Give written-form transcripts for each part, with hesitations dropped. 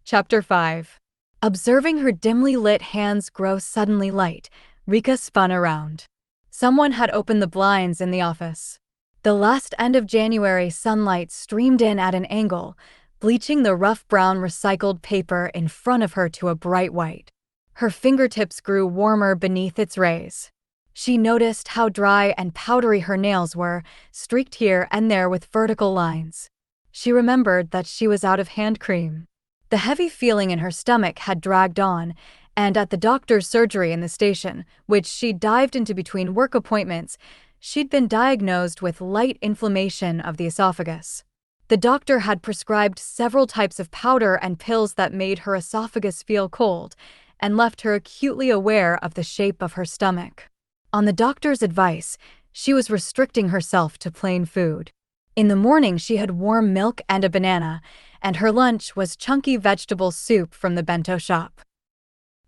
Chapter 5. Observing her dimly lit hands grow suddenly light, Rika spun around. Someone had opened the blinds in the office. The last end of January sunlight streamed in at an angle, bleaching the rough brown recycled paper in front of her to a bright white. Her fingertips grew warmer beneath its rays. She noticed how dry and powdery her nails were, streaked here and there with vertical lines. She remembered that she was out of hand cream. The heavy feeling in her stomach had dragged on, and at the doctor's surgery in the station, which she dived into between work appointments, she'd been diagnosed with light inflammation of the esophagus. The doctor had prescribed several types of powder and pills that made her esophagus feel cold, and left her acutely aware of the shape of her stomach. On the doctor's advice, she was restricting herself to plain food. In the morning she had warm milk and a banana, and her lunch was chunky vegetable soup from the bento shop.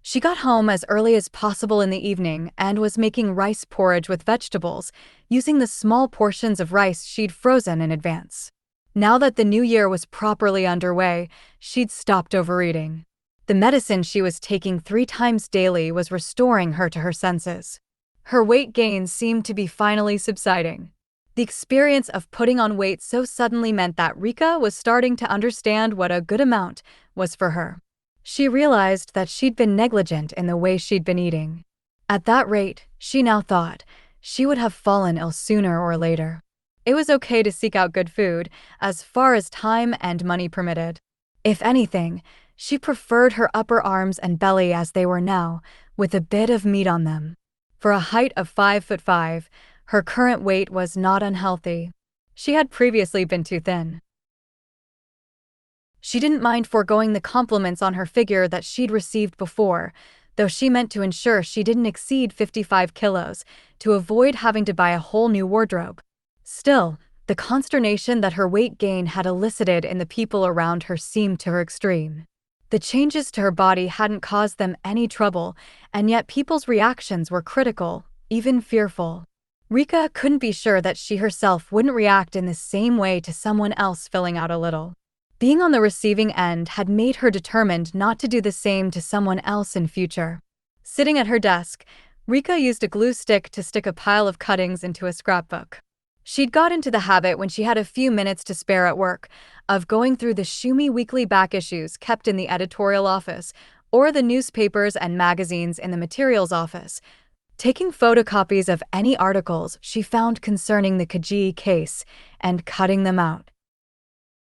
She got home as early as possible in the evening and was making rice porridge with vegetables, using the small portions of rice she'd frozen in advance. Now that the new year was properly underway, she'd stopped overeating. The medicine she was taking 3 times daily was restoring her to her senses. Her weight gain seemed to be finally subsiding. The experience of putting on weight so suddenly meant that Rika was starting to understand what a good amount was for her. She realized that she'd been negligent in the way she'd been eating. At that rate, she now thought, she would have fallen ill sooner or later. It was okay to seek out good food, as far as time and money permitted. If anything, she preferred her upper arms and belly as they were now, with a bit of meat on them. For a height of 5'5", her current weight was not unhealthy. She had previously been too thin. She didn't mind foregoing the compliments on her figure that she'd received before, though she meant to ensure she didn't exceed 55 kilos, to avoid having to buy a whole new wardrobe. Still, the consternation that her weight gain had elicited in the people around her seemed to her extreme. The changes to her body hadn't caused them any trouble, and yet people's reactions were critical, even fearful. Rika couldn't be sure that she herself wouldn't react in the same way to someone else filling out a little. Being on the receiving end had made her determined not to do the same to someone else in future. Sitting at her desk, Rika used a glue stick to stick a pile of cuttings into a scrapbook. She'd got into the habit when she had a few minutes to spare at work of going through the Shumi weekly back issues kept in the editorial office or the newspapers and magazines in the materials office, taking photocopies of any articles she found concerning the Kajii case and cutting them out.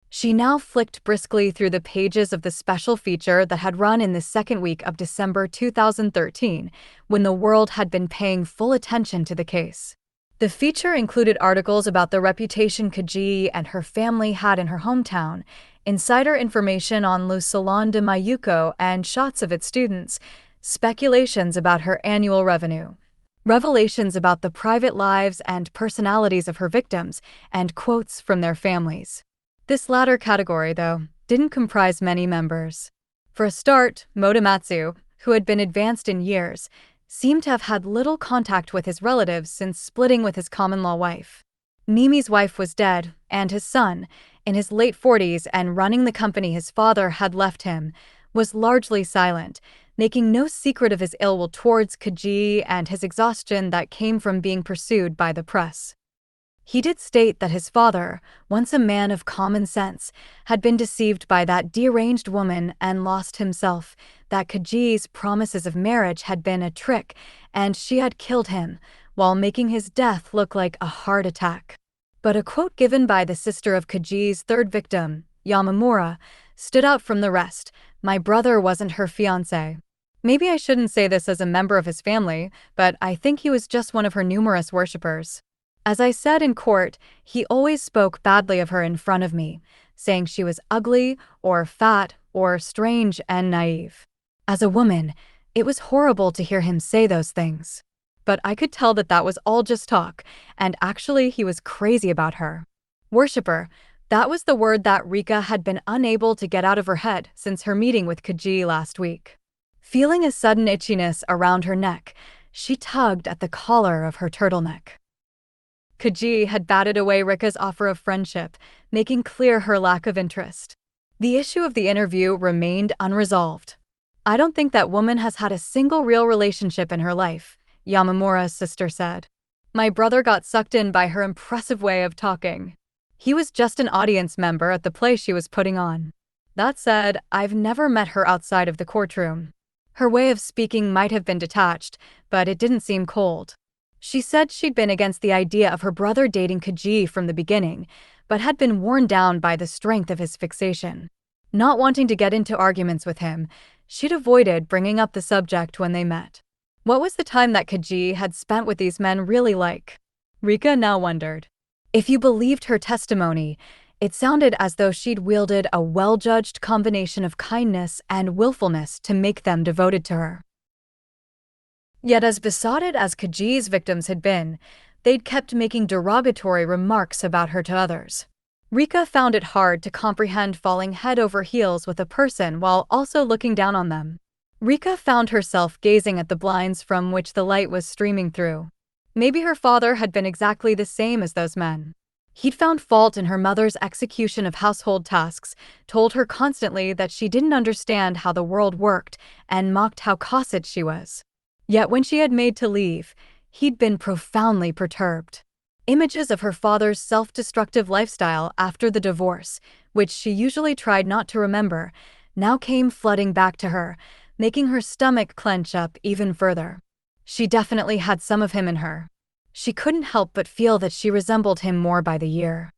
She now flicked briskly through the pages of the special feature that had run in the second week of December 2013, when the world had been paying full attention to the case. The feature included articles about the reputation Kajii and her family had in her hometown, insider information on Le Salon de Mayuko and shots of its students, speculations about her annual revenue, revelations about the private lives and personalities of her victims, and quotes from their families. This latter category, though, didn't comprise many members. For a start, Motomatsu, who had been advanced in years, seemed to have had little contact with his relatives since splitting with his common-law wife. Mimi's wife was dead, and his son, in his late 40s and running the company his father had left him, was largely silent, making no secret of his ill will towards Kajii and his exhaustion that came from being pursued by the press. He did state that his father, once a man of common sense, had been deceived by that deranged woman and lost himself, that Kajii's promises of marriage had been a trick, and she had killed him, while making his death look like a heart attack. But a quote given by the sister of Kajii's third victim, Yamamura, stood out from the rest. "My brother wasn't her fiancé." Maybe I shouldn't say this as a member of his family, but I think he was just one of her numerous worshippers. As I said in court, he always spoke badly of her in front of me, saying she was ugly, or fat, or strange and naive. As a woman, it was horrible to hear him say those things. But I could tell that that was all just talk, and actually he was crazy about her. Worshipper, that was the word that Rika had been unable to get out of her head since her meeting with Kajii last week. Feeling a sudden itchiness around her neck, she tugged at the collar of her turtleneck. Kajii had batted away Rika's offer of friendship, making clear her lack of interest. The issue of the interview remained unresolved. "I don't think that woman has had a single real relationship in her life," Yamamura's sister said. "My brother got sucked in by her impressive way of talking. He was just an audience member at the play she was putting on. That said, I've never met her outside of the courtroom. Her way of speaking might have been detached, but it didn't seem cold. She said she'd been against the idea of her brother dating Kajii from the beginning, but had been worn down by the strength of his fixation. Not wanting to get into arguments with him, she'd avoided bringing up the subject when they met." What was the time that Kajii had spent with these men really like? Rika now wondered. If you believed her testimony, it sounded as though she'd wielded a well-judged combination of kindness and willfulness to make them devoted to her. Yet as besotted as Kajii's victims had been, they'd kept making derogatory remarks about her to others. Rika found it hard to comprehend falling head over heels with a person while also looking down on them. Rika found herself gazing at the blinds from which the light was streaming through. Maybe her father had been exactly the same as those men. He'd found fault in her mother's execution of household tasks, told her constantly that she didn't understand how the world worked, and mocked how cosset she was. Yet when she had made to leave, he'd been profoundly perturbed. Images of her father's self-destructive lifestyle after the divorce, which she usually tried not to remember, now came flooding back to her, making her stomach clench up even further. She definitely had some of him in her. She couldn't help but feel that she resembled him more by the year.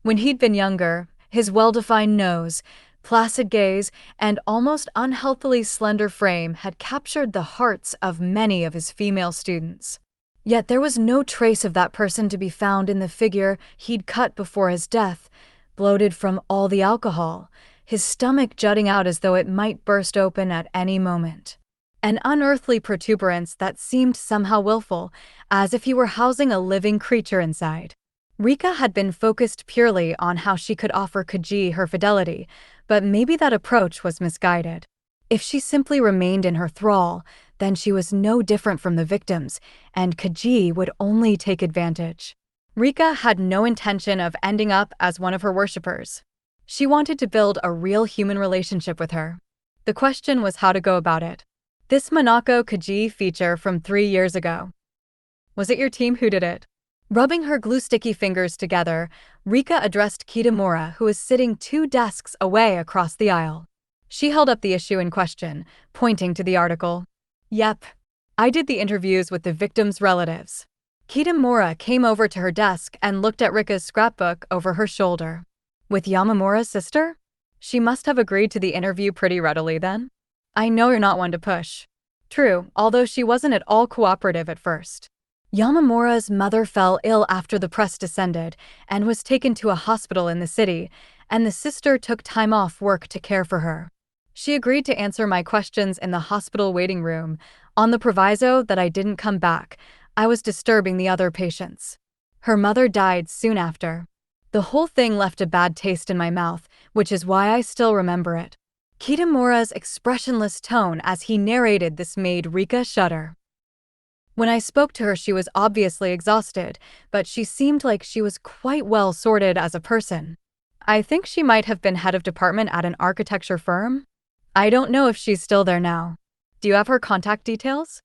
When he'd been younger, his well-defined nose, placid gaze, and almost unhealthily slender frame had captured the hearts of many of his female students. Yet there was no trace of that person to be found in the figure he'd cut before his death, bloated from all the alcohol, his stomach jutting out as though it might burst open at any moment. An unearthly protuberance that seemed somehow willful, as if he were housing a living creature inside. Rika had been focused purely on how she could offer Kajii her fidelity, but maybe that approach was misguided. If she simply remained in her thrall, then she was no different from the victims, and Kajii would only take advantage. Rika had no intention of ending up as one of her worshippers. She wanted to build a real human relationship with her. The question was how to go about it. This Manako Kajii feature from 3 years ago. Was it your team who did it? Rubbing her glue-sticky fingers together, Rika addressed Kitamura, who was sitting 2 desks away across the aisle. She held up the issue in question, pointing to the article. "Yep. I did the interviews with the victims' relatives." Kitamura came over to her desk and looked at Rika's scrapbook over her shoulder. "With Yamamura's sister? She must have agreed to the interview pretty readily then? I know you're not one to push." True, although she wasn't at all cooperative at first. Yamamura's mother fell ill after the press descended and was taken to a hospital in the city, and the sister took time off work to care for her. She agreed to answer my questions in the hospital waiting room, on the proviso that I didn't come back. I was disturbing the other patients. Her mother died soon after. The whole thing left a bad taste in my mouth, which is why I still remember it. Kitamura's expressionless tone as he narrated this made Rika shudder. When I spoke to her, she was obviously exhausted, but she seemed like she was quite well sorted as a person. I think she might have been head of department at an architecture firm. I don't know if she's still there now. Do you have her contact details?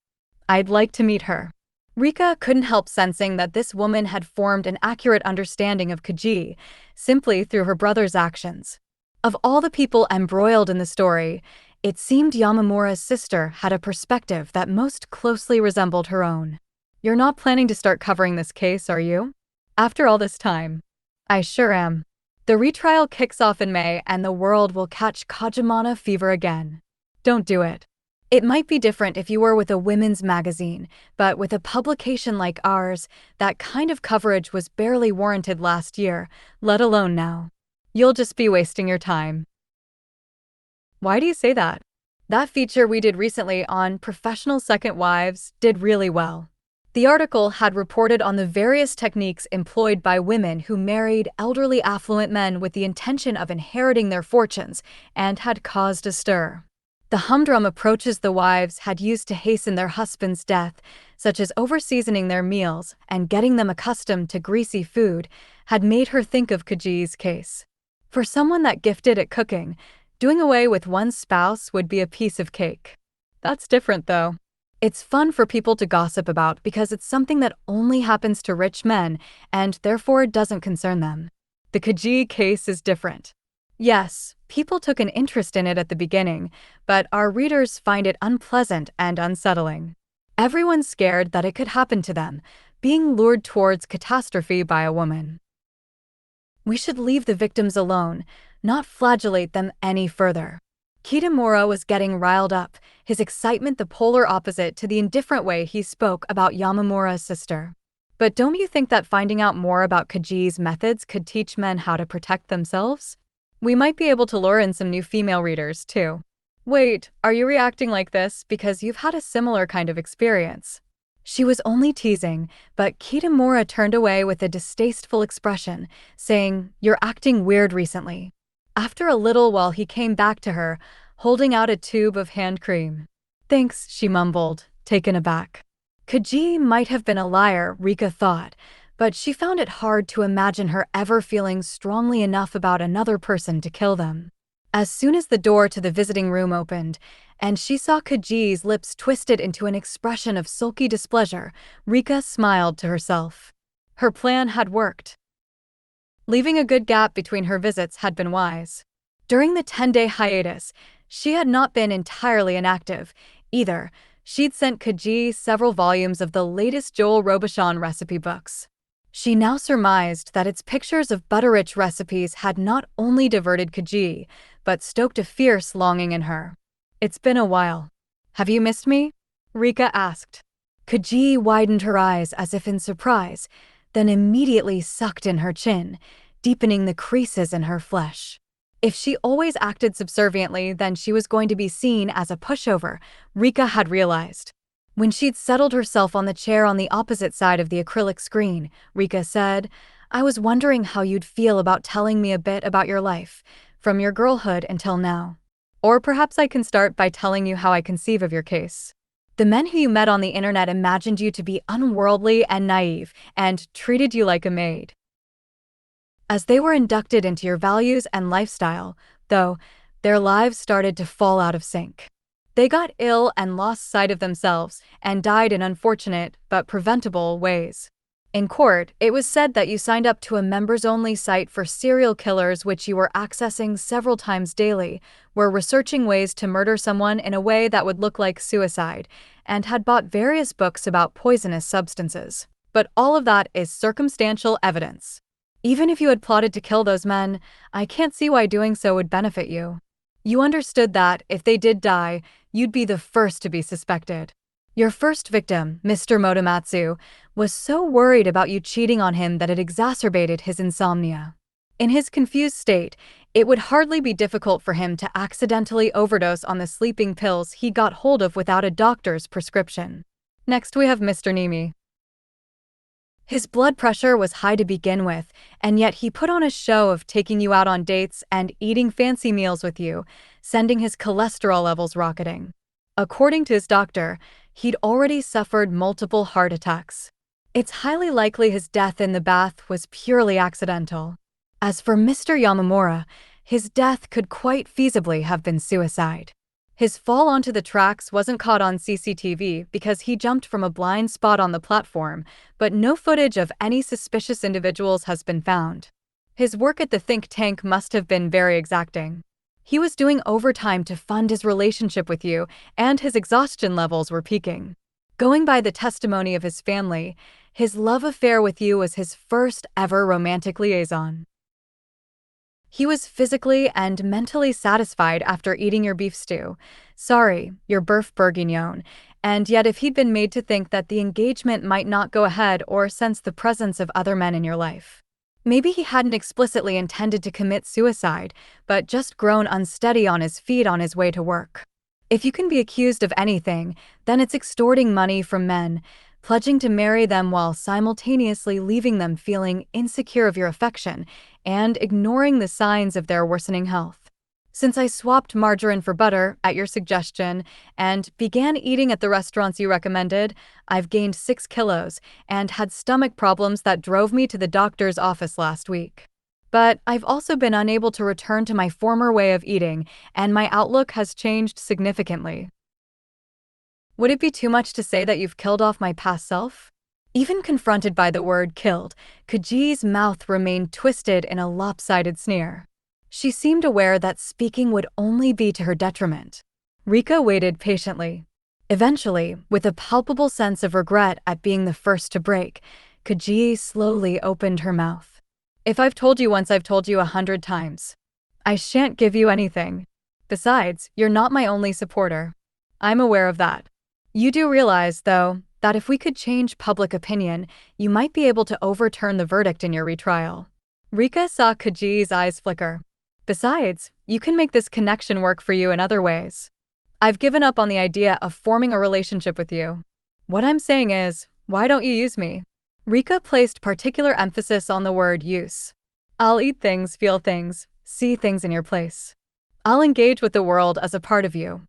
I'd like to meet her. Rika couldn't help sensing that this woman had formed an accurate understanding of Kajii, simply through her brother's actions. Of all the people embroiled in the story, it seemed Yamamura's sister had a perspective that most closely resembled her own. "You're not planning to start covering this case, are you? After all this time?" "I sure am. The retrial kicks off in May and the world will catch Kajimana fever again." "Don't do it. It might be different if you were with a women's magazine, but with a publication like ours, that kind of coverage was barely warranted last year, let alone now. You'll just be wasting your time." "Why do you say that?" "That feature we did recently on professional second wives did really well. The article had reported on the various techniques employed by women who married elderly affluent men with the intention of inheriting their fortunes and had caused a stir. The humdrum approaches the wives had used to hasten their husband's death, such as over-seasoning their meals and getting them accustomed to greasy food, had made her think of Kajii's case. For someone that gifted at cooking, doing away with one's spouse would be a piece of cake. That's different, though. It's fun for people to gossip about because it's something that only happens to rich men and therefore doesn't concern them. The Kajii case is different. Yes, people took an interest in it at the beginning, but our readers find it unpleasant and unsettling. Everyone's scared that it could happen to them, being lured towards catastrophe by a woman. We should leave the victims alone, not flagellate them any further. Kitamura was getting riled up, his excitement the polar opposite to the indifferent way he spoke about Yamamura's sister. But don't you think that finding out more about Kajii's methods could teach men how to protect themselves? We might be able to lure in some new female readers, too. Wait, are you reacting like this because you've had a similar kind of experience? She was only teasing, but Kitamura turned away with a distasteful expression, saying, "You're acting weird recently." After a little while he came back to her, holding out a tube of hand cream. "Thanks," she mumbled, taken aback. Kajii might have been a liar, Rika thought, but she found it hard to imagine her ever feeling strongly enough about another person to kill them. As soon as the door to the visiting room opened, and she saw Kajii's lips twisted into an expression of sulky displeasure, Rika smiled to herself. Her plan had worked. Leaving a good gap between her visits had been wise. During the 10-day hiatus, she had not been entirely inactive, either. She'd sent Kajii several volumes of the latest Joel Robuchon recipe books. She now surmised that its pictures of butter-rich recipes had not only diverted Kajii, but stoked a fierce longing in her. "It's been a while. Have you missed me?" Rika asked. Kajii widened her eyes as if in surprise, then immediately sucked in her chin, deepening the creases in her flesh. If she always acted subserviently, then she was going to be seen as a pushover, Rika had realized. When she'd settled herself on the chair on the opposite side of the acrylic screen, Rika said, "I was wondering how you'd feel about telling me a bit about your life, from your girlhood until now. Or perhaps I can start by telling you how I conceive of your case. The men who you met on the internet imagined you to be unworldly and naive, and treated you like a maid. As they were inducted into your values and lifestyle, though, their lives started to fall out of sync. They got ill and lost sight of themselves, and died in unfortunate but preventable ways. In court, it was said that you signed up to a members-only site for serial killers which you were accessing several times daily, were researching ways to murder someone in a way that would look like suicide, and had bought various books about poisonous substances. But all of that is circumstantial evidence. Even if you had plotted to kill those men, I can't see why doing so would benefit you. You understood that, if they did die, you'd be the first to be suspected. Your first victim, Mr. Motomatsu, was so worried about you cheating on him that it exacerbated his insomnia. In his confused state, it would hardly be difficult for him to accidentally overdose on the sleeping pills he got hold of without a doctor's prescription. Next we have Mr. Nimi. His blood pressure was high to begin with, and yet he put on a show of taking you out on dates and eating fancy meals with you, sending his cholesterol levels rocketing. According to his doctor, he'd already suffered multiple heart attacks. It's highly likely his death in the bath was purely accidental. As for Mr. Yamamura, his death could quite feasibly have been suicide. His fall onto the tracks wasn't caught on CCTV because he jumped from a blind spot on the platform, but no footage of any suspicious individuals has been found. His work at the think tank must have been very exacting. He was doing overtime to fund his relationship with you, and his exhaustion levels were peaking. Going by the testimony of his family, his love affair with you was his first ever romantic liaison. He was physically and mentally satisfied after eating your beef stew. Sorry, your beef bourguignon. And yet if he'd been made to think that the engagement might not go ahead or sense the presence of other men in your life. Maybe he hadn't explicitly intended to commit suicide, but just grown unsteady on his feet on his way to work. If you can be accused of anything, then it's extorting money from men, pledging to marry them while simultaneously leaving them feeling insecure of your affection and ignoring the signs of their worsening health. Since I swapped margarine for butter, at your suggestion, and began eating at the restaurants you recommended, I've gained 6 kilos and had stomach problems that drove me to the doctor's office last week. But I've also been unable to return to my former way of eating, and my outlook has changed significantly. Would it be too much to say that you've killed off my past self? Even confronted by the word killed, Kajii's mouth remained twisted in a lopsided sneer. She seemed aware that speaking would only be to her detriment. Rika waited patiently. Eventually, with a palpable sense of regret at being the first to break, Kajii slowly opened her mouth. If I've told you once, I've told you 100 times. I shan't give you anything. Besides, you're not my only supporter. I'm aware of that. You do realize, though, that if we could change public opinion, you might be able to overturn the verdict in your retrial. Rika saw Kajii's eyes flicker. Besides, you can make this connection work for you in other ways. I've given up on the idea of forming a relationship with you. What I'm saying is, why don't you use me? Rika placed particular emphasis on the word use. I'll eat things, feel things, see things in your place. I'll engage with the world as a part of you.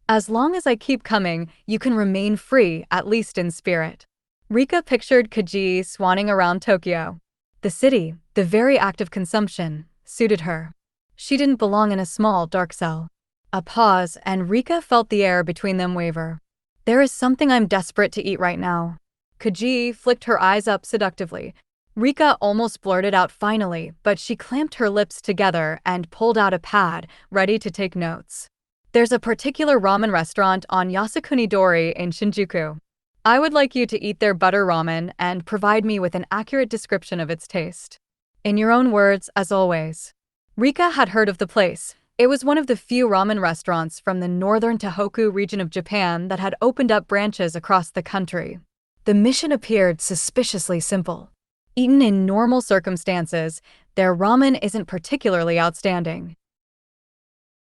As long as I keep coming, you can remain free, at least in spirit. Rika pictured Kajii swanning around Tokyo. The city, the very act of consumption, suited her. She didn't belong in a small, dark cell. A pause, and Rika felt the air between them waver. There is something I'm desperate to eat right now. Kajii flicked her eyes up seductively. Rika almost blurted out finally, but she clamped her lips together and pulled out a pad, ready to take notes. There's a particular ramen restaurant on Yasukuni-dori in Shinjuku. I would like you to eat their butter ramen and provide me with an accurate description of its taste. In your own words, as always. Rika had heard of the place. It was one of the few ramen restaurants from the northern Tohoku region of Japan that had opened up branches across the country. The mission appeared suspiciously simple. Eaten in normal circumstances, their ramen isn't particularly outstanding.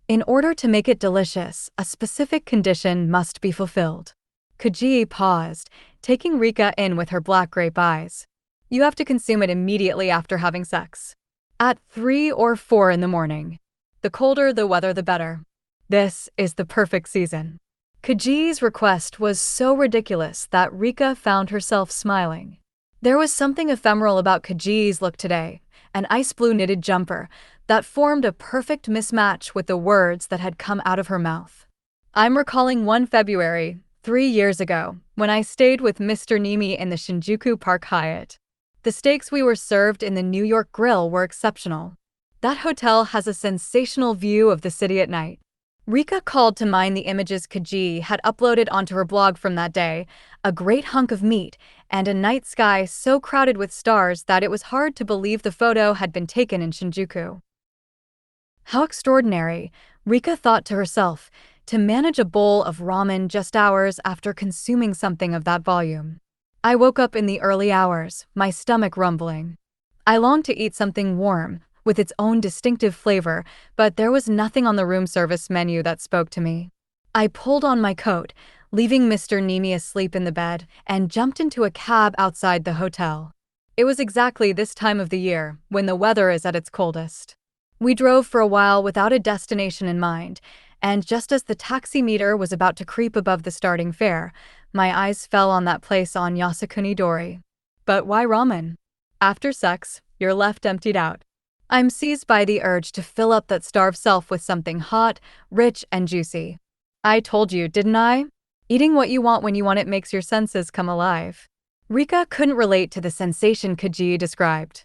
In order to make it delicious, a specific condition must be fulfilled. Kajii paused, taking Rika in with her black grape eyes. You have to consume it immediately after having sex. At 3 or 4 in the morning. The colder the weather, the better. This is the perfect season. Kajii's request was so ridiculous that Rika found herself smiling. There was something ephemeral about Kajii's look today, an ice blue knitted jumper, that formed a perfect mismatch with the words that had come out of her mouth. I'm recalling one February, 3 years ago, when I stayed with Mr. Nimi in the Shinjuku Park Hyatt. The steaks we were served in the New York Grill were exceptional. That hotel has a sensational view of the city at night. Rika called to mind the images Kajii had uploaded onto her blog from that day, a great hunk of meat, and a night sky so crowded with stars that it was hard to believe the photo had been taken in Shinjuku. How extraordinary, Rika thought to herself, to manage a bowl of ramen just hours after consuming something of that volume. I woke up in the early hours, my stomach rumbling. I longed to eat something warm, with its own distinctive flavor, but there was nothing on the room service menu that spoke to me. I pulled on my coat, leaving Mr. Nimi asleep in the bed, and jumped into a cab outside the hotel. It was exactly this time of the year, when the weather is at its coldest. We drove for a while without a destination in mind, and just as the taxi meter was about to creep above the starting fare, my eyes fell on that place on Yasukuni-dori. But why ramen? After sex, you're left emptied out. I'm seized by the urge to fill up that starved self with something hot, rich, and juicy. I told you, didn't I? Eating what you want when you want it makes your senses come alive. Rika couldn't relate to the sensation Kajii described.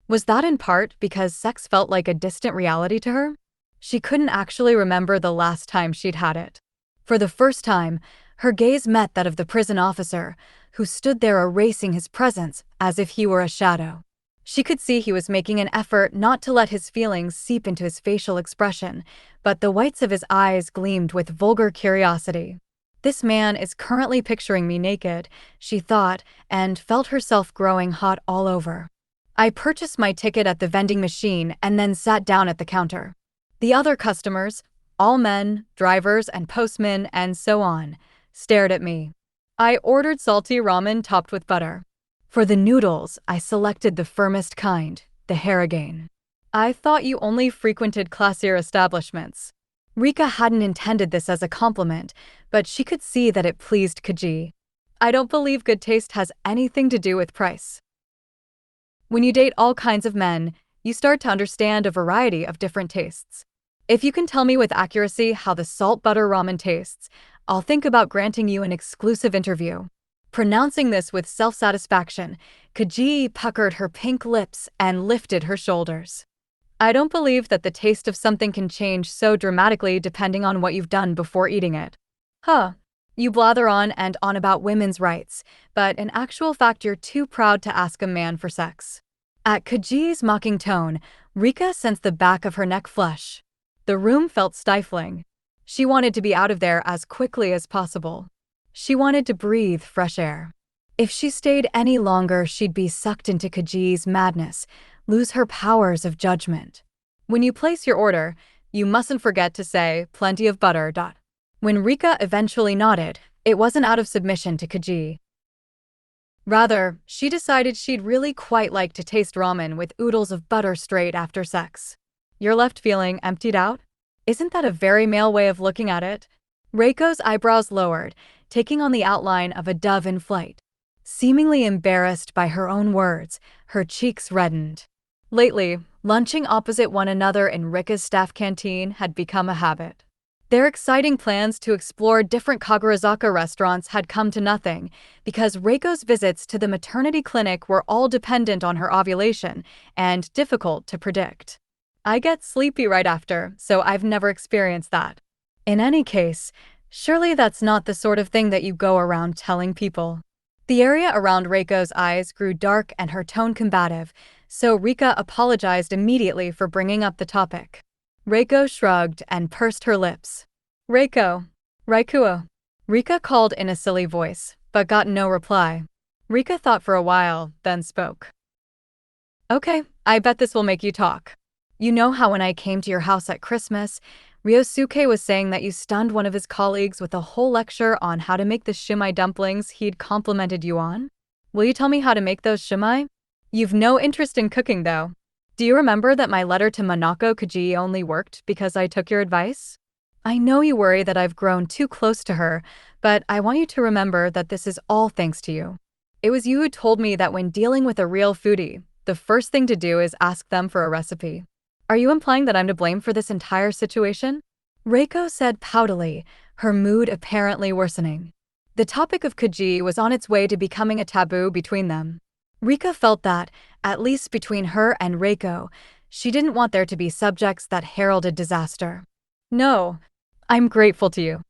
Was that in part because sex felt like a distant reality to her? She couldn't actually remember the last time she'd had it. For the first time, her gaze met that of the prison officer, who stood there erasing his presence as if he were a shadow. She could see he was making an effort not to let his feelings seep into his facial expression, but the whites of his eyes gleamed with vulgar curiosity. This man is currently picturing me naked, she thought, and felt herself growing hot all over. I purchased my ticket at the vending machine and then sat down at the counter. The other customers, all men, drivers and postmen and so on, stared at me. I ordered salty ramen topped with butter. For the noodles, I selected the firmest kind, the harigane. I thought you only frequented classier establishments. Rika hadn't intended this as a compliment, but she could see that it pleased Kajii. I don't believe good taste has anything to do with price. When you date all kinds of men, you start to understand a variety of different tastes. If you can tell me with accuracy how the salt butter ramen tastes, I'll think about granting you an exclusive interview. Pronouncing this with self-satisfaction, Kajii puckered her pink lips and lifted her shoulders. I don't believe that the taste of something can change so dramatically depending on what you've done before eating it. Huh. You blather on and on about women's rights, but in actual fact you're too proud to ask a man for sex. At Kajii's mocking tone, Rika sensed the back of her neck flush. The room felt stifling. She wanted to be out of there as quickly as possible. She wanted to breathe fresh air. If she stayed any longer, she'd be sucked into Kajii's madness, lose her powers of judgment. When you place your order, you mustn't forget to say, "Plenty of butter." When Rika eventually nodded, it wasn't out of submission to Kajii. Rather, she decided she'd really quite like to taste ramen with oodles of butter straight after sex. You're left feeling emptied out? Isn't that a very male way of looking at it? Reiko's eyebrows lowered, taking on the outline of a dove in flight. Seemingly embarrassed by her own words, her cheeks reddened. Lately, lunching opposite one another in Rika's staff canteen had become a habit. Their exciting plans to explore different Kagurazaka restaurants had come to nothing because Reiko's visits to the maternity clinic were all dependent on her ovulation and difficult to predict. I get sleepy right after, so I've never experienced that. In any case, surely that's not the sort of thing that you go around telling people. The area around Reiko's eyes grew dark and her tone combative, so Rika apologized immediately for bringing up the topic. Reiko shrugged and pursed her lips. Reiko. Raikuo. Rika called in a silly voice, but got no reply. Rika thought for a while, then spoke. Okay, I bet this will make you talk. You know how when I came to your house at Christmas, Ryosuke was saying that you stunned one of his colleagues with a whole lecture on how to make the shumai dumplings he'd complimented you on? Will you tell me how to make those shumai? You've no interest in cooking, though. Do you remember that my letter to Manako Kajii only worked because I took your advice? I know you worry that I've grown too close to her, but I want you to remember that this is all thanks to you. It was you who told me that when dealing with a real foodie, the first thing to do is ask them for a recipe. Are you implying that I'm to blame for this entire situation? Reiko said poutily, her mood apparently worsening. The topic of Kajii was on its way to becoming a taboo between them. Rika felt that, at least between her and Reiko, she didn't want there to be subjects that heralded disaster. No, I'm grateful to you.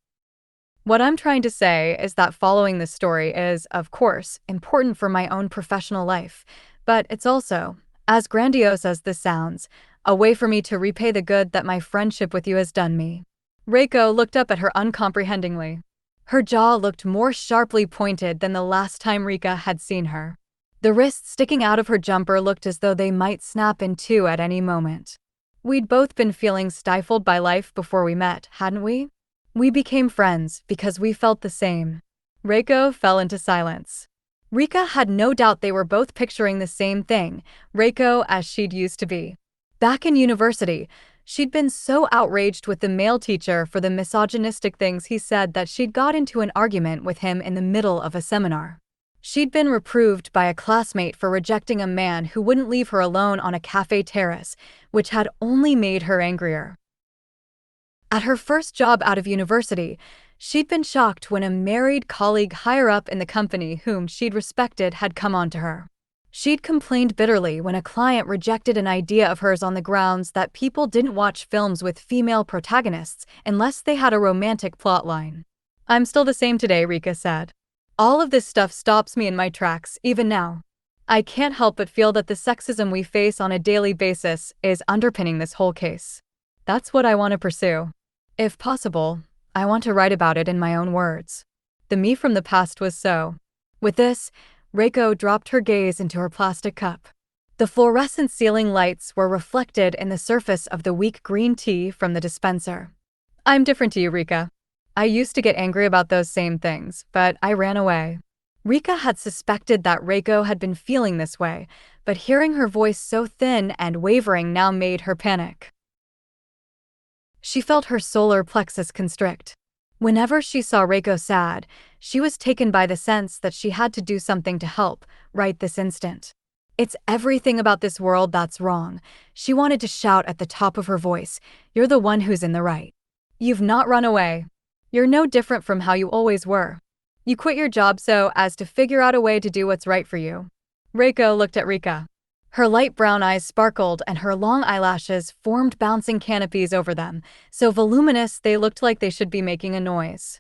What I'm trying to say is that following this story is, of course, important for my own professional life, but it's also, as grandiose as this sounds, a way for me to repay the good that my friendship with you has done me. Reiko looked up at her uncomprehendingly. Her jaw looked more sharply pointed than the last time Rika had seen her. The wrists sticking out of her jumper looked as though they might snap in two at any moment. We'd both been feeling stifled by life before we met, hadn't we? We became friends because we felt the same. Reiko fell into silence. Rika had no doubt they were both picturing the same thing, Reiko as she'd used to be. Back in university, she'd been so outraged with the male teacher for the misogynistic things he said that she'd got into an argument with him in the middle of a seminar. She'd been reproved by a classmate for rejecting a man who wouldn't leave her alone on a cafe terrace, which had only made her angrier. At her first job out of university, she'd been shocked when a married colleague higher up in the company whom she'd respected had come on to her. She'd complained bitterly when a client rejected an idea of hers on the grounds that people didn't watch films with female protagonists unless they had a romantic plotline. I'm still the same today, Rika said. All of this stuff stops me in my tracks, even now. I can't help but feel that the sexism we face on a daily basis is underpinning this whole case. That's what I want to pursue. If possible, I want to write about it in my own words. The me from the past was so. With this, Reiko dropped her gaze into her plastic cup. The fluorescent ceiling lights were reflected in the surface of the weak green tea from the dispenser. I'm different to you, Rika. I used to get angry about those same things, but I ran away. Rika had suspected that Reiko had been feeling this way, but hearing her voice so thin and wavering now made her panic. She felt her solar plexus constrict. Whenever she saw Reiko sad, she was taken by the sense that she had to do something to help, right this instant. It's everything about this world that's wrong. She wanted to shout at the top of her voice, "You're the one who's in the right. You've not run away. You're no different from how you always were. You quit your job so as to figure out a way to do what's right for you." Reiko looked at Rika. Her light brown eyes sparkled and her long eyelashes formed bouncing canopies over them, so voluminous they looked like they should be making a noise.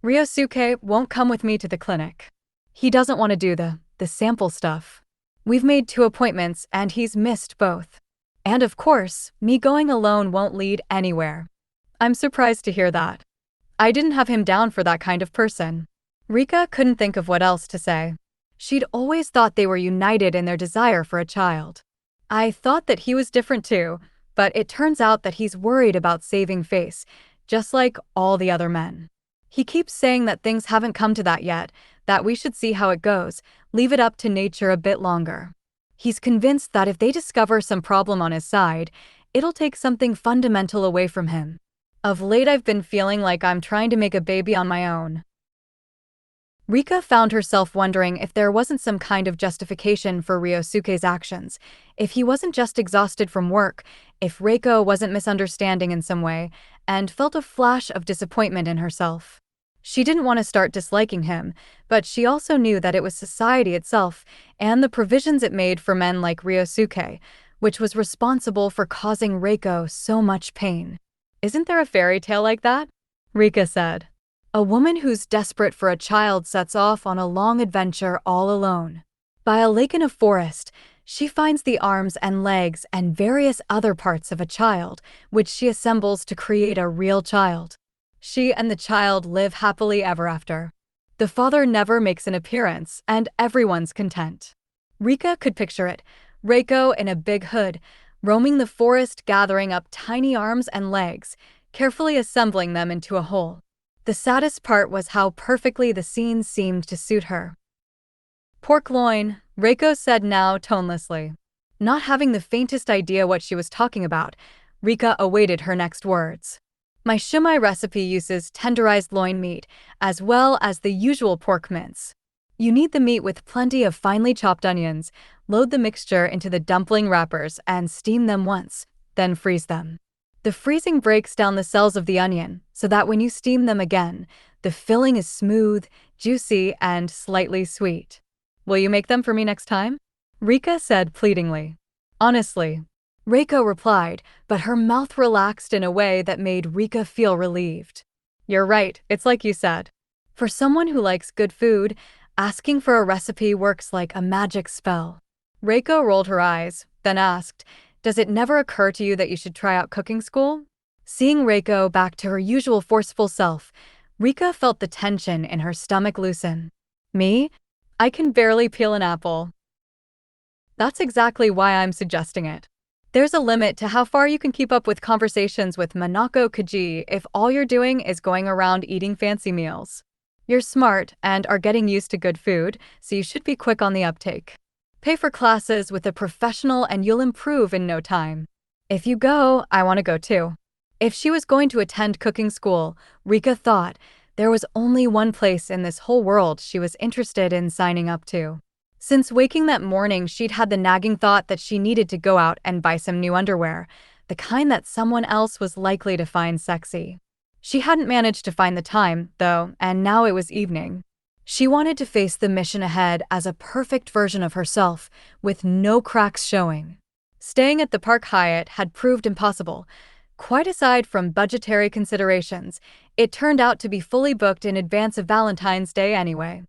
"Ryosuke won't come with me to the clinic. He doesn't want to do the sample stuff. We've made 2 appointments and he's missed both. And of course, me going alone won't lead anywhere." "I'm surprised to hear that. I didn't have him down for that kind of person." Rika couldn't think of what else to say. She'd always thought they were united in their desire for a child. "I thought that he was different too, but it turns out that he's worried about saving face, just like all the other men. He keeps saying that things haven't come to that yet, that we should see how it goes, leave it up to nature a bit longer. He's convinced that if they discover some problem on his side, it'll take something fundamental away from him. Of late I've been feeling like I'm trying to make a baby on my own." Rika found herself wondering if there wasn't some kind of justification for Ryosuke's actions, if he wasn't just exhausted from work, if Reiko wasn't misunderstanding in some way, and felt a flash of disappointment in herself. She didn't want to start disliking him, but she also knew that it was society itself and the provisions it made for men like Ryosuke, which was responsible for causing Reiko so much pain. "Isn't there a fairy tale like that?" Rika said. "A woman who's desperate for a child sets off on a long adventure all alone. By a lake in a forest, she finds the arms and legs and various other parts of a child, which she assembles to create a real child. She and the child live happily ever after. The father never makes an appearance, and everyone's content." Rika could picture it, Reiko in a big hood, roaming the forest gathering up tiny arms and legs, carefully assembling them into a whole. The saddest part was how perfectly the scene seemed to suit her. "Pork loin," Reiko said now tonelessly. Not having the faintest idea what she was talking about, Rika awaited her next words. "My shumai recipe uses tenderized loin meat, as well as the usual pork mince. You need the meat with plenty of finely chopped onions, load the mixture into the dumpling wrappers and steam them once, then freeze them. The freezing breaks down the cells of the onion, so that when you steam them again, the filling is smooth, juicy, and slightly sweet. Will you make them for me next time?" Rika said pleadingly. "Honestly," Reiko replied, but her mouth relaxed in a way that made Rika feel relieved. "You're right, it's like you said. For someone who likes good food, asking for a recipe works like a magic spell." Reiko rolled her eyes, then asked, "Does it never occur to you that you should try out cooking school?" Seeing Reiko back to her usual forceful self, Rika felt the tension in her stomach loosen. "Me? I can barely peel an apple." "That's exactly why I'm suggesting it. There's a limit to how far you can keep up with conversations with Manako Kajii if all you're doing is going around eating fancy meals. You're smart and are getting used to good food, so you should be quick on the uptake. Pay for classes with a professional and you'll improve in no time. If you go, I want to go too." If she was going to attend cooking school, Rika thought there was only one place in this whole world she was interested in signing up to. Since waking that morning, she'd had the nagging thought that she needed to go out and buy some new underwear, the kind that someone else was likely to find sexy. She hadn't managed to find the time, though, and now it was evening. She wanted to face the mission ahead as a perfect version of herself, with no cracks showing. Staying at the Park Hyatt had proved impossible. Quite aside from budgetary considerations, it turned out to be fully booked in advance of Valentine's Day anyway.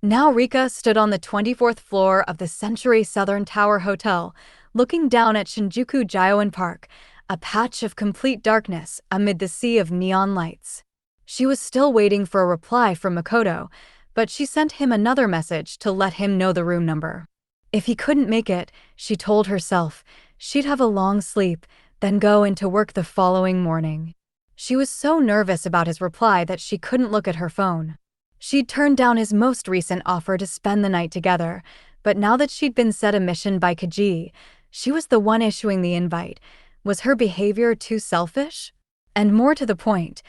Now Rika stood on the 24th floor of the Century Southern Tower Hotel, looking down at Shinjuku Gyoen Park, a patch of complete darkness amid the sea of neon lights. She was still waiting for a reply from Makoto, but she sent him another message to let him know the room number. If he couldn't make it, she told herself, she'd have a long sleep, then go into work the following morning. She was so nervous about his reply that she couldn't look at her phone. She'd turned down his most recent offer to spend the night together, but now that she'd been set a mission by Kajii, she was the one issuing the invite. Was her behavior too selfish? And more to the point,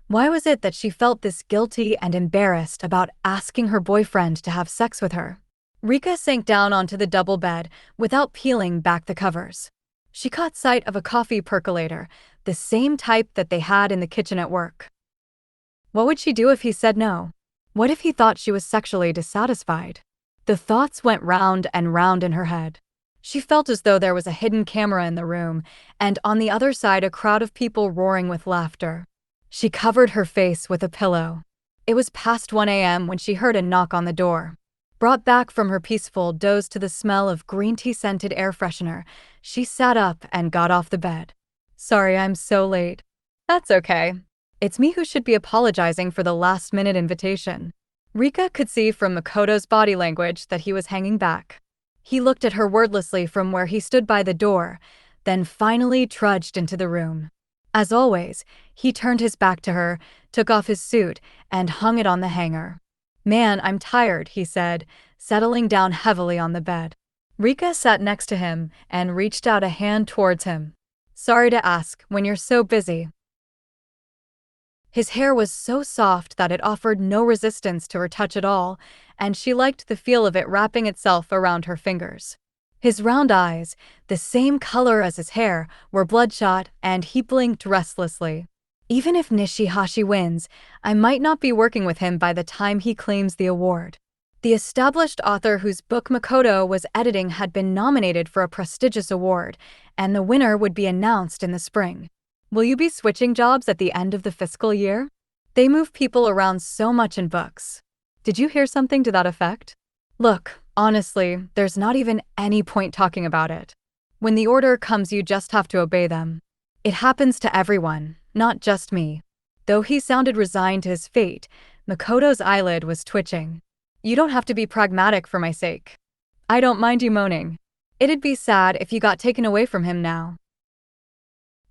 why was it that she felt this guilty and embarrassed about asking her boyfriend to have sex with her? Rika sank down onto the double bed without peeling back the covers. She caught sight of a coffee percolator, the same type that they had in the kitchen at work. What would she do if he said no? What if he thought she was sexually dissatisfied? The thoughts went round and round in her head. She felt as though there was a hidden camera in the room, and on the other side a crowd of people roaring with laughter. She covered her face with a pillow. It was past 1 a.m. when she heard a knock on the door. Brought back from her peaceful doze to the smell of green tea-scented air freshener, she sat up and got off the bed. Sorry, I'm so late. That's okay. It's me who should be apologizing for the last-minute invitation. Rika could see from Makoto's body language that he was hanging back. He looked at her wordlessly from where he stood by the door, then finally trudged into the room. As always, he turned his back to her, took off his suit, and hung it on the hanger. Man, I'm tired, he said, settling down heavily on the bed. Rika sat next to him and reached out a hand towards him. Sorry to ask, when you're so busy. His hair was so soft that it offered no resistance to her touch at all, and she liked the feel of it wrapping itself around her fingers. His round eyes, the same color as his hair, were bloodshot, and he blinked restlessly. Even if Nishihashi wins, I might not be working with him by the time he claims the award. The established author whose book Makoto was editing had been nominated for a prestigious award, and the winner would be announced in the spring. Will you be switching jobs at the end of the fiscal year? They move people around so much in books. Did you hear something to that effect? Look, honestly, there's not even any point talking about it. When the order comes, you just have to obey them. It happens to everyone, not just me. Though he sounded resigned to his fate, Makoto's eyelid was twitching. You don't have to be pragmatic for my sake. I don't mind you moaning. It'd be sad if you got taken away from him now.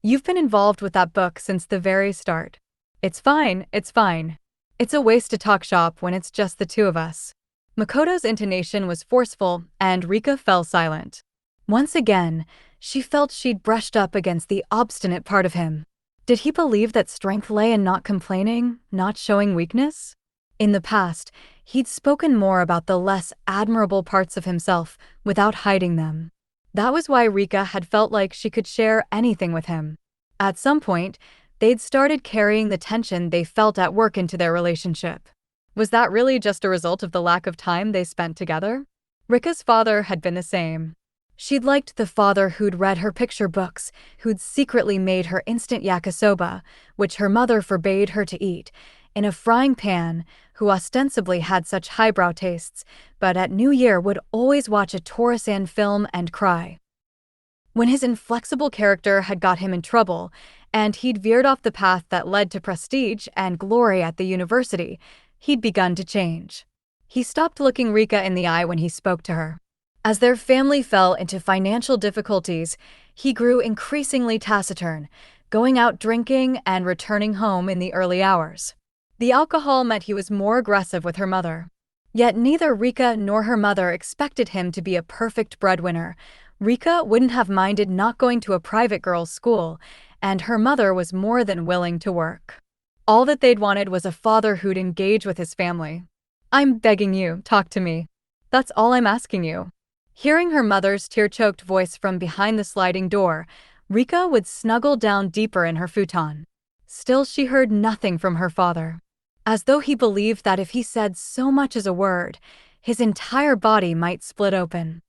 You've been involved with that book since the very start. It's fine, it's fine. It's a waste to talk shop when it's just the two of us. Makoto's intonation was forceful, and Rika fell silent. Once again, she felt she'd brushed up against the obstinate part of him. Did he believe that strength lay in not complaining, not showing weakness? In the past, he'd spoken more about the less admirable parts of himself without hiding them. That was why Rika had felt like she could share anything with him. At some point, they'd started carrying the tension they felt at work into their relationship. Was that really just a result of the lack of time they spent together? Rika's father had been the same. She'd liked the father who'd read her picture books, who'd secretly made her instant yakisoba, which her mother forbade her to eat, in a frying pan, who ostensibly had such highbrow tastes, but at New Year would always watch a Torisan film and cry. When his inflexible character had got him in trouble, and he'd veered off the path that led to prestige and glory at the university, he'd begun to change. He stopped looking Rika in the eye when he spoke to her. As their family fell into financial difficulties, he grew increasingly taciturn, going out drinking and returning home in the early hours. The alcohol meant he was more aggressive with her mother. Yet neither Rika nor her mother expected him to be a perfect breadwinner. Rika wouldn't have minded not going to a private girls' school, and her mother was more than willing to work. All that they'd wanted was a father who'd engage with his family. I'm begging you, talk to me. That's all I'm asking you. Hearing her mother's tear-choked voice from behind the sliding door, Rika would snuggle down deeper in her futon. Still, she heard nothing from her father. As though he believed that if he said so much as a word, his entire body might split open.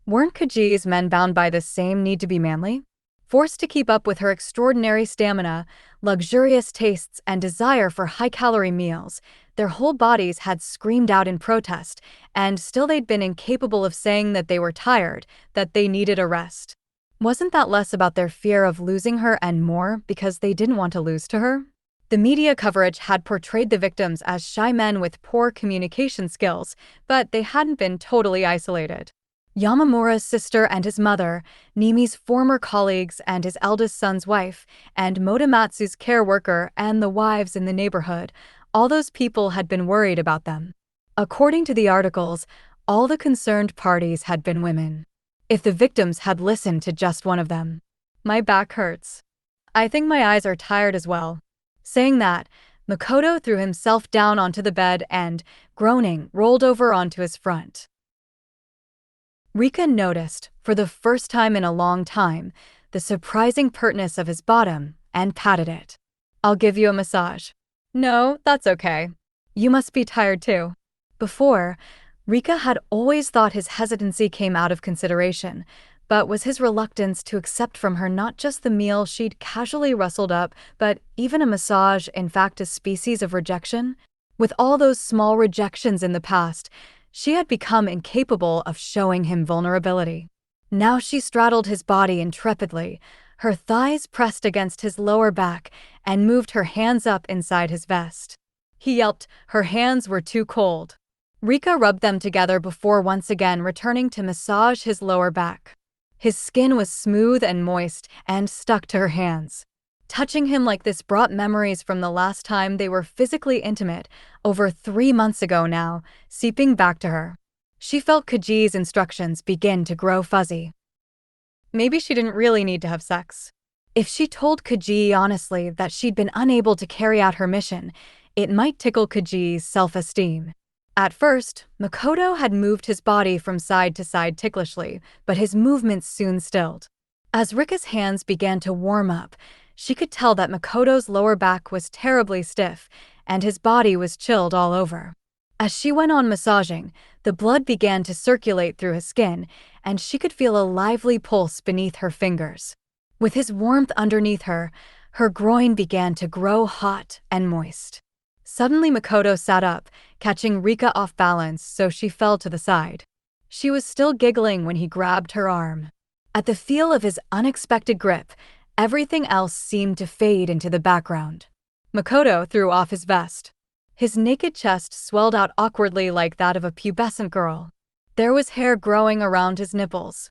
Weren't Kajii's men bound by the same need to be manly? Forced to keep up with her extraordinary stamina, luxurious tastes, and desire for high-calorie meals, their whole bodies had screamed out in protest, and still they'd been incapable of saying that they were tired, that they needed a rest. Wasn't that less about their fear of losing her and more because they didn't want to lose to her? The media coverage had portrayed the victims as shy men with poor communication skills, but they hadn't been totally isolated. Yamamura's sister and his mother, Nimi's former colleagues and his eldest son's wife, and Motomatsu's care worker and the wives in the neighborhood, all those people had been worried about them. According to the articles, all the concerned parties had been women. If the victims had listened to just one of them. My back hurts. I think my eyes are tired as well. Saying that, Makoto threw himself down onto the bed and, groaning, rolled over onto his front. Rika noticed, for the first time in a long time, the surprising pertness of his bottom and patted it. "I'll give you a massage." "No, that's okay. You must be tired too." Before, Rika had always thought his hesitancy came out of consideration, but was his reluctance to accept from her not just the meal she'd casually rustled up, but even a massage, in fact a species of rejection? With all those small rejections in the past, she had become incapable of showing him vulnerability. Now she straddled his body intrepidly, her thighs pressed against his lower back, and moved her hands up inside his vest. He yelped. Her hands were too cold. Rika rubbed them together before once again returning to massage his lower back. His skin was smooth and moist and stuck to her hands. Touching him like this brought memories from the last time they were physically intimate, over 3 months ago now, seeping back to her. She felt Kajii's instructions begin to grow fuzzy. Maybe she didn't really need to have sex. If she told Kajii honestly that she'd been unable to carry out her mission, it might tickle Kajii's self-esteem. At first, Makoto had moved his body from side to side ticklishly, but his movements soon stilled. As Rika's hands began to warm up, she could tell that Makoto's lower back was terribly stiff, and his body was chilled all over. As she went on massaging, the blood began to circulate through his skin, and she could feel a lively pulse beneath her fingers. With his warmth underneath her, her groin began to grow hot and moist. Suddenly Makoto sat up, catching Rika off balance, so she fell to the side. She was still giggling when he grabbed her arm. At the feel of his unexpected grip, everything else seemed to fade into the background. Makoto threw off his vest. His naked chest swelled out awkwardly like that of a pubescent girl. There was hair growing around his nipples.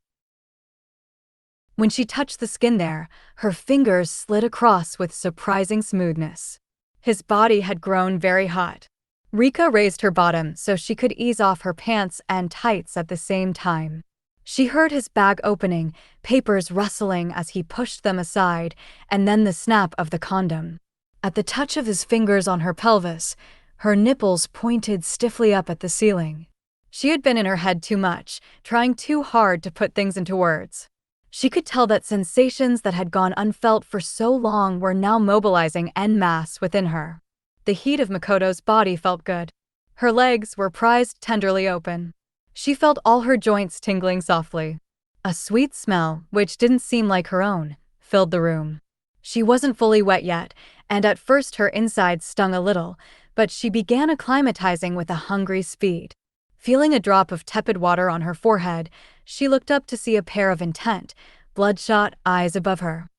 When she touched the skin there, her fingers slid across with surprising smoothness. His body had grown very hot. Rika raised her bottom so she could ease off her pants and tights at the same time. She heard his bag opening, papers rustling as he pushed them aside, and then the snap of the condom. At the touch of his fingers on her pelvis, her nipples pointed stiffly up at the ceiling. She had been in her head too much, trying too hard to put things into words. She could tell that sensations that had gone unfelt for so long were now mobilizing en masse within her. The heat of Makoto's body felt good. Her legs were prized tenderly open. She felt all her joints tingling softly. A sweet smell, which didn't seem like her own, filled the room. She wasn't fully wet yet, and at first her insides stung a little, but she began acclimatizing with a hungry speed. Feeling a drop of tepid water on her forehead, she looked up to see a pair of intent, bloodshot eyes above her.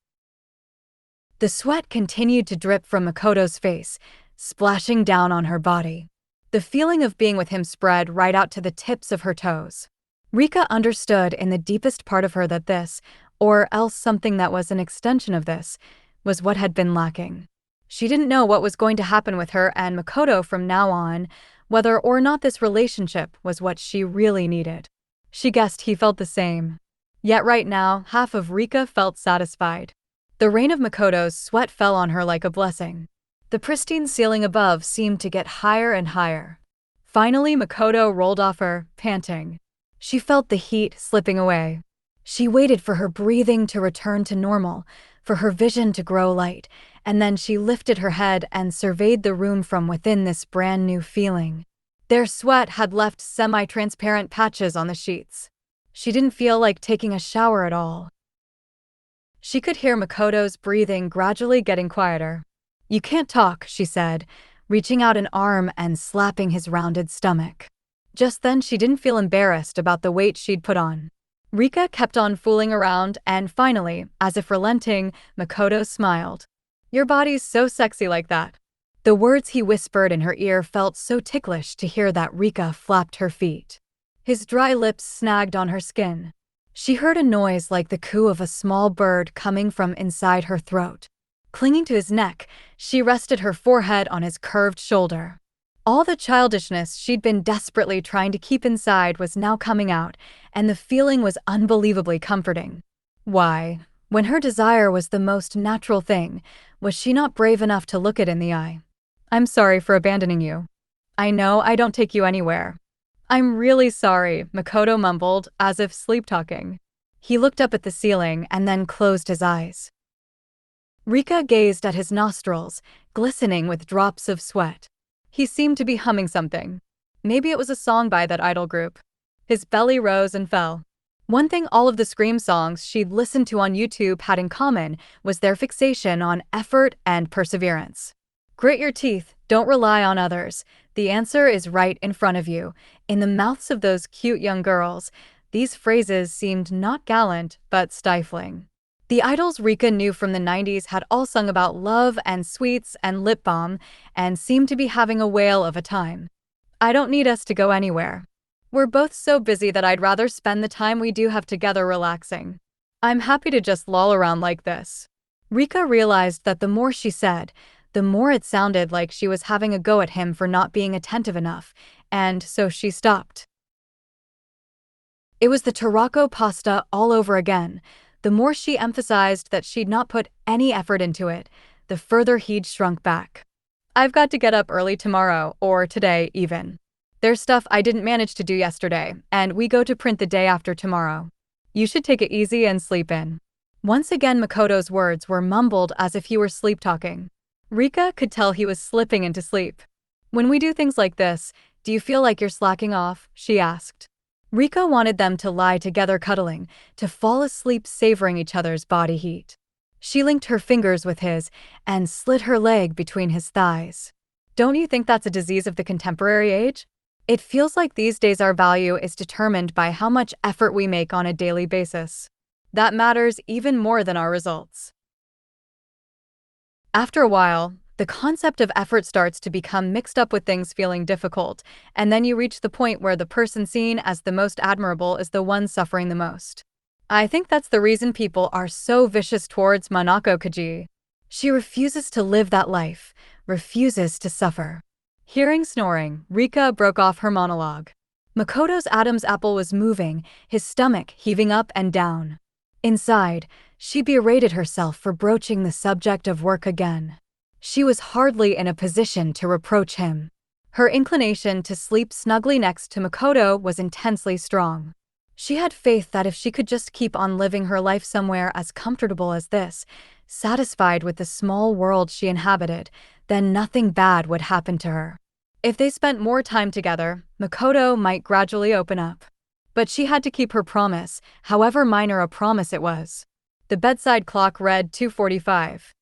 The sweat continued to drip from Makoto's face, splashing down on her body. The feeling of being with him spread right out to the tips of her toes. Rika understood in the deepest part of her that this, or else something that was an extension of this, was what had been lacking. She didn't know what was going to happen with her and Makoto from now on, whether or not this relationship was what she really needed. She guessed he felt the same. Yet right now, half of Rika felt satisfied. The rain of Makoto's sweat fell on her like a blessing. The pristine ceiling above seemed to get higher and higher. Finally, Makoto rolled off her, panting. She felt the heat slipping away. She waited for her breathing to return to normal, for her vision to grow light, and then she lifted her head and surveyed the room from within this brand new feeling. Their sweat had left semi-transparent patches on the sheets. She didn't feel like taking a shower at all. She could hear Makoto's breathing gradually getting quieter. "You can't talk," she said, reaching out an arm and slapping his rounded stomach. Just then she didn't feel embarrassed about the weight she'd put on. Rika kept on fooling around, and finally, as if relenting, Makoto smiled. "Your body's so sexy like that." The words he whispered in her ear felt so ticklish to hear that Rika flapped her feet. His dry lips snagged on her skin. She heard a noise like the coo of a small bird coming from inside her throat. Clinging to his neck, she rested her forehead on his curved shoulder. All the childishness she'd been desperately trying to keep inside was now coming out, and the feeling was unbelievably comforting. Why, when her desire was the most natural thing, was she not brave enough to look it in the eye? "I'm sorry for abandoning you. I know I don't take you anywhere. I'm really sorry, Makoto mumbled, as if sleep-talking. He looked up at the ceiling and then closed his eyes. Rika gazed at his nostrils, glistening with drops of sweat. He seemed to be humming something. Maybe it was a song by that idol group. His belly rose and fell. One thing all of the Scream songs she'd listened to on YouTube had in common was their fixation on effort and perseverance. Grit your teeth, don't rely on others. The answer is right in front of you. In the mouths of those cute young girls, these phrases seemed not gallant, but stifling. The idols Rika knew from the 90s had all sung about love and sweets and lip balm, and seemed to be having a whale of a time. I don't need us to go anywhere. We're both so busy that I'd rather spend the time we do have together relaxing. I'm happy to just loll around like this. Rika realized that the more she said, the more it sounded like she was having a go at him for not being attentive enough, and so she stopped. It was the Tarako pasta all over again. The more she emphasized that she'd not put any effort into it, the further he'd shrunk back. I've got to get up early tomorrow, or today even. There's stuff I didn't manage to do yesterday, and we go to print the day after tomorrow. You should take it easy and sleep in. Once again, Makoto's words were mumbled as if he were sleep-talking. Rika could tell he was slipping into sleep. When we do things like this, do you feel like you're slacking off? She asked. Rika wanted them to lie together cuddling, to fall asleep savoring each other's body heat. She linked her fingers with his and slid her leg between his thighs. Don't you think that's a disease of the contemporary age? It feels like these days our value is determined by how much effort we make on a daily basis. That matters even more than our results. After a while, the concept of effort starts to become mixed up with things feeling difficult, and then you reach the point where the person seen as the most admirable is the one suffering the most. I think that's the reason people are so vicious towards Manako Kajii. She refuses to live that life, refuses to suffer. Hearing snoring, Rika broke off her monologue. Makoto's Adam's apple was moving, his stomach heaving up and down. Inside, she berated herself for broaching the subject of work again. She was hardly in a position to reproach him. Her inclination to sleep snugly next to Makoto was intensely strong. She had faith that if she could just keep on living her life somewhere as comfortable as this, satisfied with the small world she inhabited, then nothing bad would happen to her. If they spent more time together, Makoto might gradually open up. But she had to keep her promise, however minor a promise it was. The bedside clock read 2:45.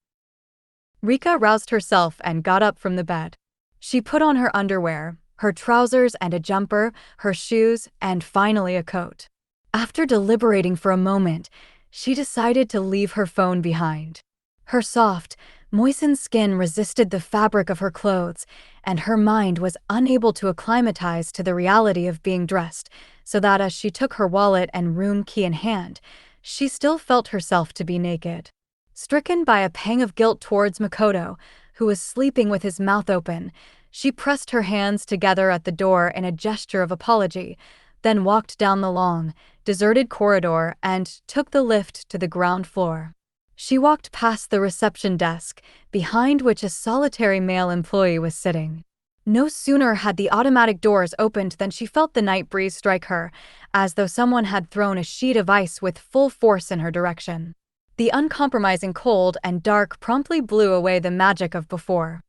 Rika roused herself and got up from the bed. She put on her underwear, her trousers and a jumper, her shoes, and finally a coat. After deliberating for a moment, she decided to leave her phone behind. Her soft, moistened skin resisted the fabric of her clothes, and her mind was unable to acclimatize to the reality of being dressed, so that as she took her wallet and room key in hand, she still felt herself to be naked. Stricken by a pang of guilt towards Makoto, who was sleeping with his mouth open, she pressed her hands together at the door in a gesture of apology, then walked down the long, deserted corridor and took the lift to the ground floor. She walked past the reception desk, behind which a solitary male employee was sitting. No sooner had the automatic doors opened than she felt the night breeze strike her, as though someone had thrown a sheet of ice with full force in her direction. The uncompromising cold and dark promptly blew away the magic of before.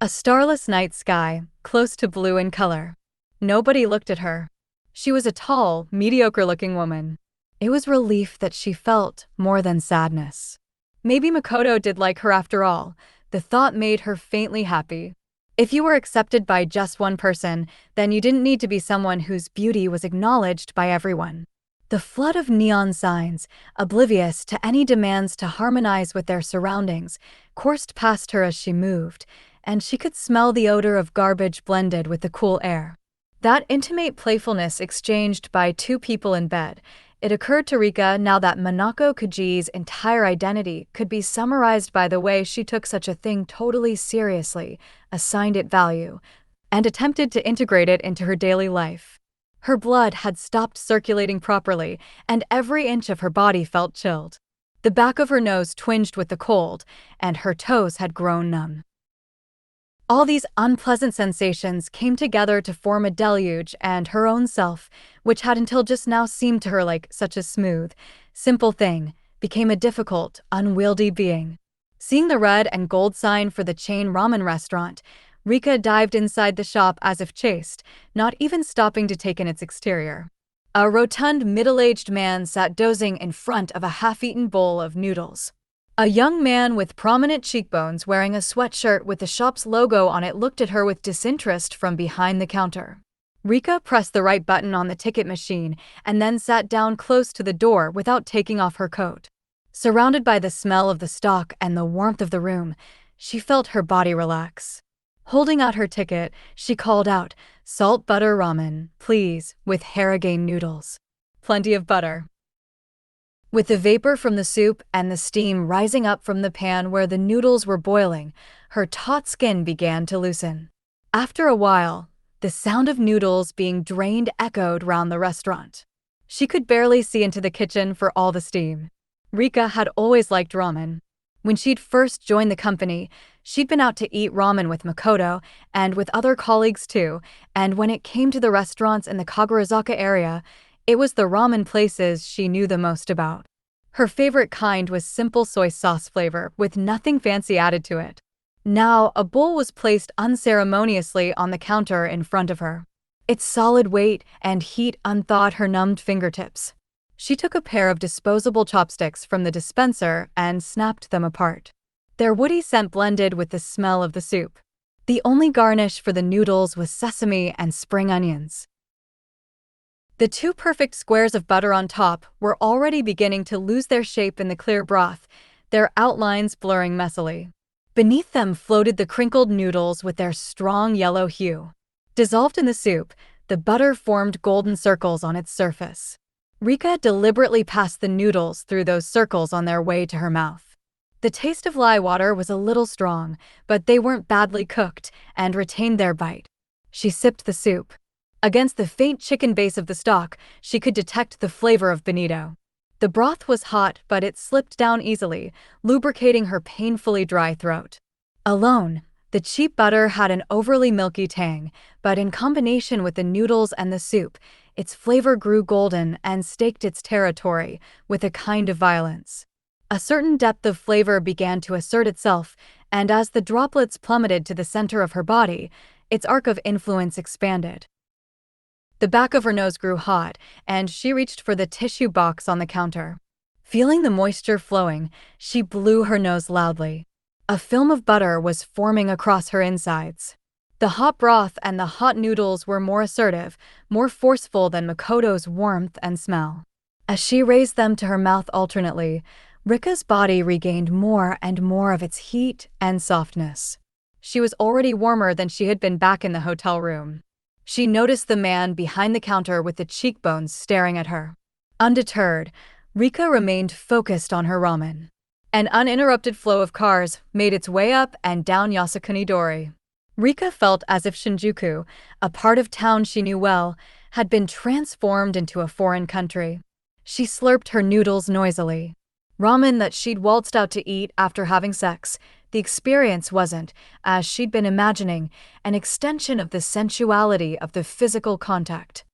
A starless night sky, close to blue in color. Nobody looked at her. She was a tall, mediocre-looking woman. It was relief that she felt, more than sadness. Maybe Makoto did like her after all. The thought made her faintly happy. If you were accepted by just one person, then you didn't need to be someone whose beauty was acknowledged by everyone. The flood of neon signs, oblivious to any demands to harmonize with their surroundings, coursed past her as she moved, and she could smell the odor of garbage blended with the cool air. That intimate playfulness exchanged by two people in bed. It occurred to Rika now that Manako Kajii's entire identity could be summarized by the way she took such a thing totally seriously, assigned it value, and attempted to integrate it into her daily life. Her blood had stopped circulating properly, and every inch of her body felt chilled. The back of her nose twinged with the cold, and her toes had grown numb. All these unpleasant sensations came together to form a deluge, and her own self, which had until just now seemed to her like such a smooth, simple thing, became a difficult, unwieldy being. Seeing the red and gold sign for the chain ramen restaurant, Rika dived inside the shop as if chased, not even stopping to take in its exterior. A rotund, middle-aged man sat dozing in front of a half-eaten bowl of noodles. A young man with prominent cheekbones wearing a sweatshirt with the shop's logo on it looked at her with disinterest from behind the counter. Rika pressed the right button on the ticket machine and then sat down close to the door without taking off her coat. Surrounded by the smell of the stock and the warmth of the room, she felt her body relax. Holding out her ticket, she called out, "Salt butter ramen, please, with harigane noodles. Plenty of butter." With the vapor from the soup and the steam rising up from the pan where the noodles were boiling, her taut skin began to loosen. After a while, the sound of noodles being drained echoed round the restaurant. She could barely see into the kitchen for all the steam. Rika had always liked ramen. When she'd first joined the company, she'd been out to eat ramen with Makoto and with other colleagues too, and when it came to the restaurants in the Kagurazaka area, it was the ramen places she knew the most about. Her favorite kind was simple soy sauce flavor with nothing fancy added to it. Now, a bowl was placed unceremoniously on the counter in front of her. Its solid weight and heat unthawed her numbed fingertips. She took a pair of disposable chopsticks from the dispenser and snapped them apart. Their woody scent blended with the smell of the soup. The only garnish for the noodles was sesame and spring onions. The two perfect squares of butter on top were already beginning to lose their shape in the clear broth, their outlines blurring messily. Beneath them floated the crinkled noodles with their strong yellow hue. Dissolved in the soup, the butter formed golden circles on its surface. Rika deliberately passed the noodles through those circles on their way to her mouth. The taste of lye water was a little strong, but they weren't badly cooked and retained their bite. She sipped the soup. Against the faint chicken base of the stock, she could detect the flavor of bonito. The broth was hot, but it slipped down easily, lubricating her painfully dry throat. Alone, the cheap butter had an overly milky tang, but in combination with the noodles and the soup, its flavor grew golden and staked its territory with a kind of violence. A certain depth of flavor began to assert itself, and as the droplets plummeted to the center of her body, its arc of influence expanded. The back of her nose grew hot, and she reached for the tissue box on the counter. Feeling the moisture flowing, she blew her nose loudly. A film of butter was forming across her insides. The hot broth and the hot noodles were more assertive, more forceful than Makoto's warmth and smell. As she raised them to her mouth alternately, Rika's body regained more and more of its heat and softness. She was already warmer than she had been back in the hotel room. She noticed the man behind the counter with the cheekbones staring at her. Undeterred, Rika remained focused on her ramen. An uninterrupted flow of cars made its way up and down Yasukuni-dori. Rika felt as if Shinjuku, a part of town she knew well, had been transformed into a foreign country. She slurped her noodles noisily. Ramen that she'd waltzed out to eat after having sex, the experience wasn't, as she'd been imagining, an extension of the sensuality of the physical contact.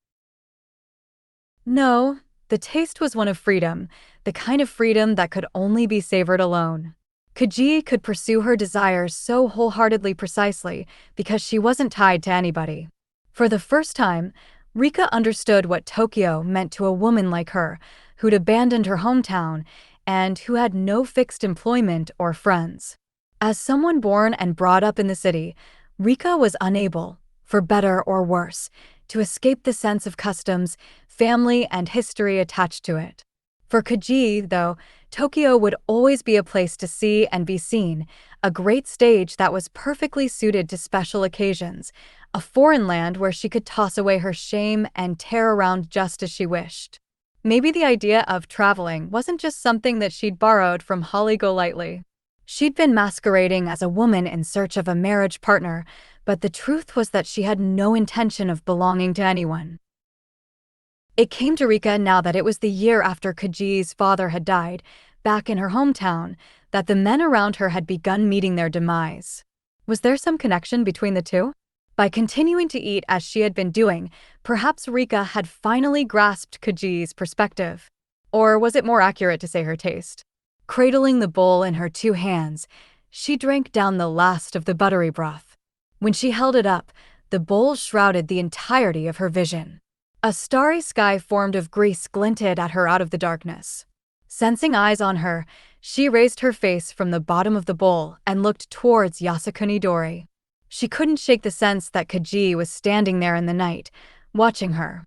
No, the taste was one of freedom, the kind of freedom that could only be savored alone. Kajii could pursue her desires so wholeheartedly precisely because she wasn't tied to anybody. For the first time, Rika understood what Tokyo meant to a woman like her, who'd abandoned her hometown and who had no fixed employment or friends. As someone born and brought up in the city, Rika was unable, for better or worse, to escape the sense of customs, family, and history attached to it. For Kajii, though, Tokyo would always be a place to see and be seen, a great stage that was perfectly suited to special occasions, a foreign land where she could toss away her shame and tear around just as she wished. Maybe the idea of traveling wasn't just something that she'd borrowed from Holly Golightly. She'd been masquerading as a woman in search of a marriage partner, but the truth was that she had no intention of belonging to anyone. It came to Rika now that it was the year after Kajii's father had died, back in her hometown, that the men around her had begun meeting their demise. Was there some connection between the two? By continuing to eat as she had been doing, perhaps Rika had finally grasped Kajii's perspective. Or was it more accurate to say her taste? Cradling the bowl in her two hands, she drank down the last of the buttery broth. When she held it up, the bowl shrouded the entirety of her vision. A starry sky formed of grease glinted at her out of the darkness. Sensing eyes on her, she raised her face from the bottom of the bowl and looked towards Yasukuni Dori. She couldn't shake the sense that Kajii was standing there in the night, watching her.